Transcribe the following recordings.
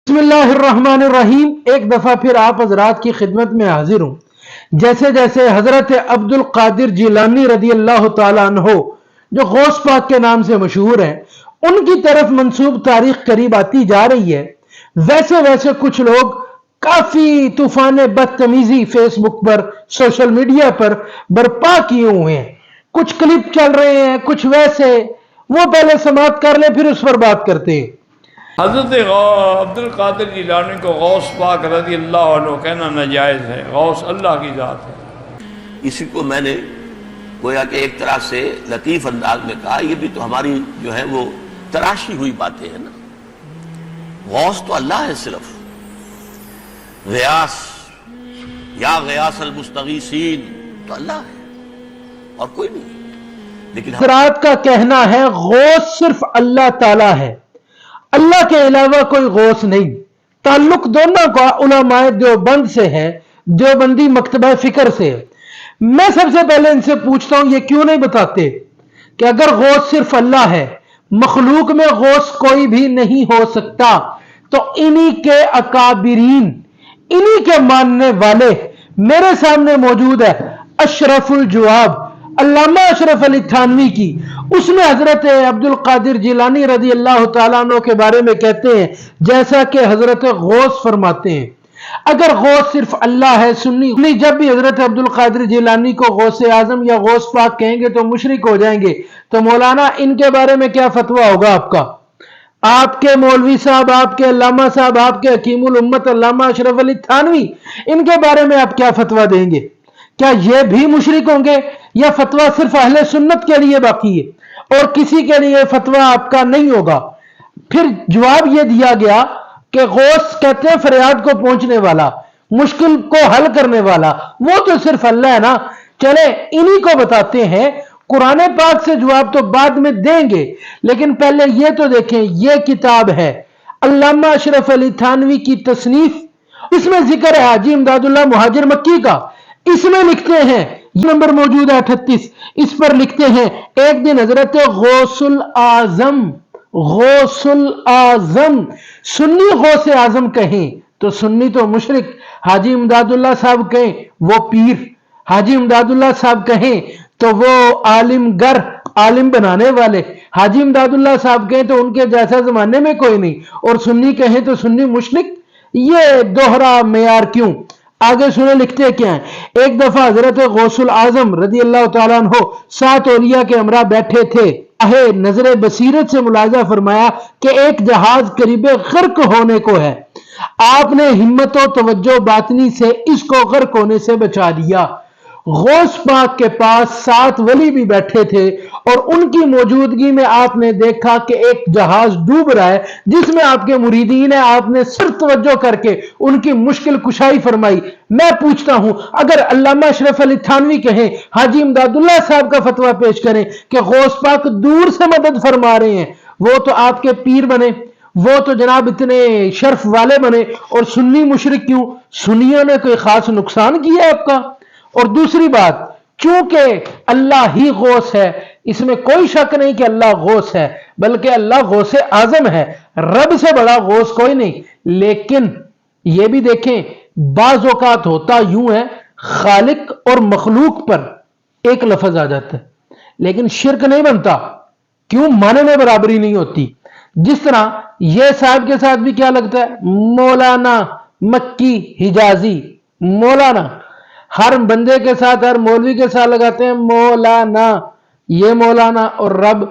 بسم اللہ الرحمن الرحیم۔ ایک دفعہ پھر آپ حضرات کی خدمت میں حاضر ہوں۔ جیسے جیسے حضرت عبد القادر جیلانی رضی اللہ تعالیٰ عنہ جو غوث پاک کے نام سے مشہور ہیں، ان کی طرف منسوب تاریخ قریب آتی جا رہی ہے، ویسے ویسے کچھ لوگ کافی طوفان بدتمیزی فیس بک پر، سوشل میڈیا پر برپا کیے ہوئے ہیں۔ کچھ کلپ چل رہے ہیں، کچھ ویسے، وہ پہلے سماعت کر لیں پھر اس پر بات کرتے ہیں۔ حضرت عبد القادر جیلانی کو غوث پاک رضی اللہ عنہ کہنا ناجائز ہے۔ غوث اللہ کی ذات ہے۔ اسی کو میں نے گویا کہ ایک طرح سے لطیف انداز میں کہا، یہ بھی تو ہماری جو ہے وہ تراشی ہوئی باتیں ہیں نا۔ غوث تو اللہ ہے، صرف غیاث یا غیاث المستغیثین تو اللہ ہے اور کوئی نہیں۔ لیکن حضرات کا کہنا ہے غوث صرف اللہ تعالیٰ ہے، اللہ کے علاوہ کوئی غوث نہیں۔ تعلق دونوں کا علماء دیوبند سے ہے، دیوبندی مکتبہ فکر سے ہے۔ میں سب سے پہلے ان سے پوچھتا ہوں، یہ کیوں نہیں بتاتے کہ اگر غوث صرف اللہ ہے، مخلوق میں غوث کوئی بھی نہیں ہو سکتا، تو انہی کے اکابرین، انہی کے ماننے والے میرے سامنے موجود ہے۔ اشرف الجواب علامہ اشرف علی تھانوی کی، اس میں حضرت عبد القادر جیلانی رضی اللہ تعالیٰ عنہ کے بارے میں کہتے ہیں جیسا کہ حضرت غوث فرماتے ہیں۔ اگر غوث صرف اللہ ہے، سنی جب بھی حضرت عبد القادر جیلانی کو غوث اعظم یا غوث پاک کہیں گے تو مشرک ہو جائیں گے، تو مولانا ان کے بارے میں کیا فتویٰ ہوگا آپ کا؟ آپ کے مولوی صاحب، آپ کے علامہ صاحب، آپ کے حکیم الامت علامہ اشرف علی تھانوی، ان کے بارے میں آپ کیا فتویٰ دیں گے؟ کیا یہ بھی مشرک ہوں گے، یا فتویٰ صرف اہل سنت کے لیے باقی ہے اور کسی کے لیے فتویٰ آپ کا نہیں ہوگا؟ پھر جواب یہ دیا گیا کہ غوث کہتے ہیں فریاد کو پہنچنے والا، مشکل کو حل کرنے والا، وہ تو صرف اللہ ہے نا۔ چلے انہی کو بتاتے ہیں، قرآن پاک سے جواب تو بعد میں دیں گے، لیکن پہلے یہ تو دیکھیں، یہ کتاب ہے علامہ اشرف علی تھانوی کی تصنیف، اس میں ذکر ہے حاجی امداد اللہ مہاجر مکی کا۔ اس میں لکھتے ہیں، یہ نمبر موجود ہے 38، اس پر لکھتے ہیں ایک دن حضرت غوث الاعظم، غوث الاعظم، سنی غوث اعظم کہیں تو سنی تو مشرک، حاجی امداد اللہ صاحب کہیں وہ پیر، حاجی امداد اللہ صاحب کہیں تو وہ عالم گر، عالم بنانے والے، حاجی امداد اللہ صاحب کہیں تو ان کے جیسا زمانے میں کوئی نہیں، اور سنی کہیں تو سنی مشرک۔ یہ دوہرا معیار کیوں؟ آگے سنیں لکھتے کیا ہیں۔ ایک دفعہ حضرت غوث الاعظم رضی اللہ تعالیٰ عنہ 7 اولیاء کے ہمراہ بیٹھے تھے۔ نظر بصیرت سے ملاحظہ فرمایا کہ ایک جہاز قریب غرق ہونے کو ہے۔ آپ نے ہمت و توجہ باطنی سے اس کو غرق ہونے سے بچا دیا۔ غوث پاک کے پاس 7 ولی بھی بیٹھے تھے اور ان کی موجودگی میں آپ نے دیکھا کہ ایک جہاز ڈوب رہا ہے جس میں آپ کے مریدین ہیں۔ آپ نے صرف توجہ کر کے ان کی مشکل کشائی فرمائی۔ میں پوچھتا ہوں، اگر علامہ اشرف علی تھانوی کہیں، حاجی امداد اللہ صاحب کا فتویٰ پیش کریں کہ غوث پاک دور سے مدد فرما رہے ہیں، وہ تو آپ کے پیر بنے، وہ تو جناب اتنے شرف والے بنے، اور سنی مشرک کیوں؟ سنیوں نے کوئی خاص نقصان کیا ہے آپ کا؟ اور دوسری بات، چونکہ اللہ ہی غوث ہے، اس میں کوئی شک نہیں کہ اللہ غوث ہے، بلکہ اللہ غوث اعظم ہے، رب سے بڑا غوث کوئی نہیں۔ لیکن یہ بھی دیکھیں، بعض اوقات ہوتا یوں ہے، خالق اور مخلوق پر ایک لفظ آ جاتا ہے لیکن شرک نہیں بنتا، کیوں؟ معنی میں برابری نہیں ہوتی۔ جس طرح یہ صاحب کے ساتھ بھی کیا لگتا ہے، مولانا مکی حجازی، مولانا، ہر بندے کے ساتھ، ہر مولوی کے ساتھ لگاتے ہیں مولانا، یہ مولانا، اور رب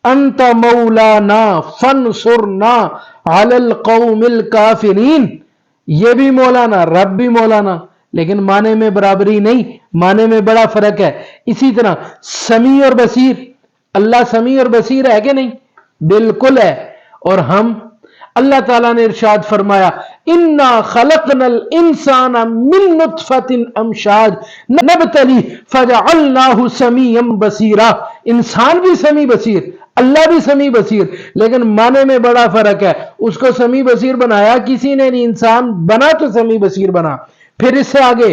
انت مولانا فانصرنا علی القوم الکافرین، یہ بھی مولانا، رب بھی مولانا، لیکن معنی میں برابری نہیں، معنی میں بڑا فرق ہے۔ اسی طرح سمیع اور بصیر، اللہ سمیع اور بصیر ہے کہ نہیں؟ بالکل ہے۔ اور ہم، اللہ تعالیٰ نے ارشاد فرمایا انا خلقنا الانسان من نطفۃ امشاج نبتلیہ فجعلناہ سمیعا بصیرا، انسان بھی سمیع بصیر، اللہ بھی سمیع بصیر، لیکن معنی میں بڑا فرق ہے۔ اس کو سمیع بصیر بنایا کسی نے نہیں، انسان بنا تو سمیع بصیر بنا۔ پھر اس سے آگے،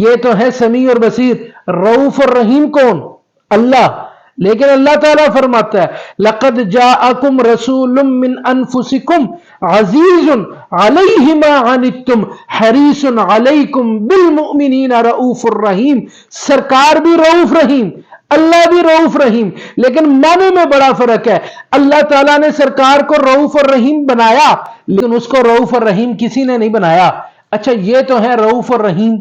یہ تو ہے سمیع اور بصیر، رؤوف اور رحیم کون؟ اللہ، لیکن اللہ تعالیٰ فرماتا ہے لقد جاءکم رسول من انفسکم عزیز علیہ ما عنتم حریص علیکم بالمؤمنین رؤوف الرحیم. سرکار بھی رؤوف رحیم، اللہ بھی رؤوف رحیم، لیکن معنی میں بڑا فرق ہے. اللہ تعالیٰ نے سرکار کو رؤوف الرحیم بنایا، لیکن اس کو رؤوف الرحیم کسی نے نہیں بنایا. اچھا یہ تو ہے رؤوف الرحیم،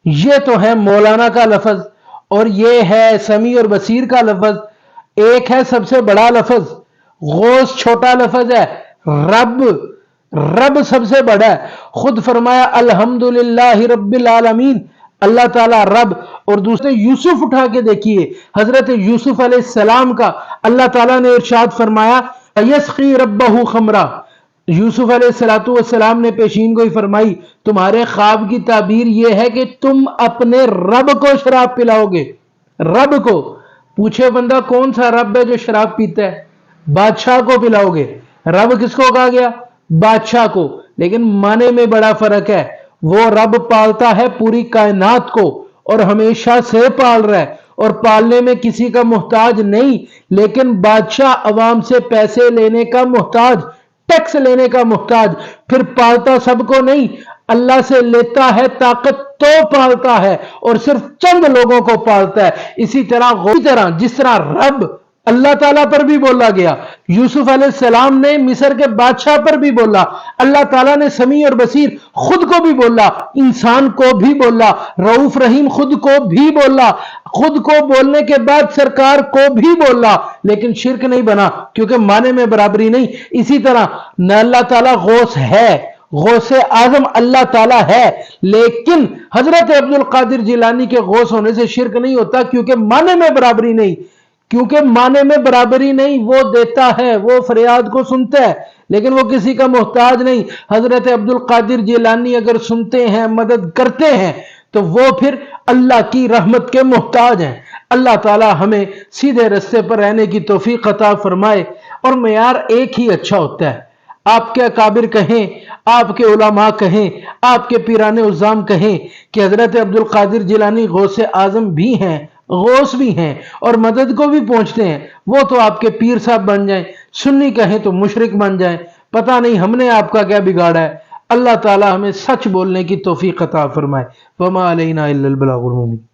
یہ تو ہے مولانا کا لفظ، اور یہ ہے سمیع اور بصیر کا لفظ. ایک ہے سب سے بڑا لفظ، غوث چھوٹا لفظ ہے، رب سب سے بڑا ہے. خود فرمایا الحمدللہ رب العالمین، اللہ تعالیٰ رب. اور دوسرے یوسف اٹھا کے دیکھیے، حضرت یوسف علیہ السلام کا اللہ تعالیٰ نے ارشاد فرمایا یسقی ربہ خمرہ. یوسف علیہ السلام نے پیشین گوئی فرمائی تمہارے خواب کی تعبیر یہ ہے کہ تم اپنے رب کو شراب پلاؤ گے. رب کو پوچھے بندہ کون سا رب ہے جو شراب پیتا ہے؟ بادشاہ کو پلاؤ گے. رب کس کو کہا گیا؟ بادشاہ کو. لیکن معنی میں بڑا فرق ہے. وہ رب پالتا ہے پوری کائنات کو اور ہمیشہ سے پال رہا ہے اور پالنے میں کسی کا محتاج نہیں. لیکن بادشاہ عوام سے پیسے لینے کا محتاج، ٹیکس لینے کا محتاج، پھر پالتا سب کو نہیں، اللہ سے لیتا ہے طاقت تو پالتا ہے اور صرف چند لوگوں کو پالتا ہے. اسی طرح جس طرح رب اللہ تعالیٰ پر بھی بولا گیا، یوسف علیہ السلام نے مصر کے بادشاہ پر بھی بولا، اللہ تعالیٰ نے سمیع اور بصیر خود کو بھی بولا، انسان کو بھی بولا، رؤوف رحیم خود کو بھی بولا، خود کو بولنے کے بعد سرکار کو بھی بولا، لیکن شرک نہیں بنا کیونکہ معنی میں برابری نہیں. اسی طرح نہ اللہ تعالیٰ غوث ہے، غوث اعظم اللہ تعالیٰ ہے، لیکن حضرت عبد القادر جیلانی کے غوث ہونے سے شرک نہیں ہوتا کیونکہ معنی میں برابری نہیں. وہ دیتا ہے، وہ فریاد کو سنتا ہے، لیکن وہ کسی کا محتاج نہیں. حضرت عبد القادر جیلانی اگر سنتے ہیں، مدد کرتے ہیں، تو وہ پھر اللہ کی رحمت کے محتاج ہیں. اللہ تعالی ہمیں سیدھے رستے پر رہنے کی توفیق عطا فرمائے. اور معیار ایک ہی اچھا ہوتا ہے. آپ کے اکابر کہیں، آپ کے علماء کہیں، آپ کے پیران عظام کہیں کہ حضرت عبد القادر جیلانی غوث اعظم بھی ہیں، غوث بھی ہیں اور مدد کو بھی پہنچتے ہیں. وہ تو آپ کے پیر صاحب بن جائیں، سنی کہیں تو مشرک بن جائیں. پتہ نہیں ہم نے آپ کا کیا بگاڑا ہے. اللہ تعالی ہمیں سچ بولنے کی توفیق عطا فرمائے. وما علینا الا البلاغ المبین.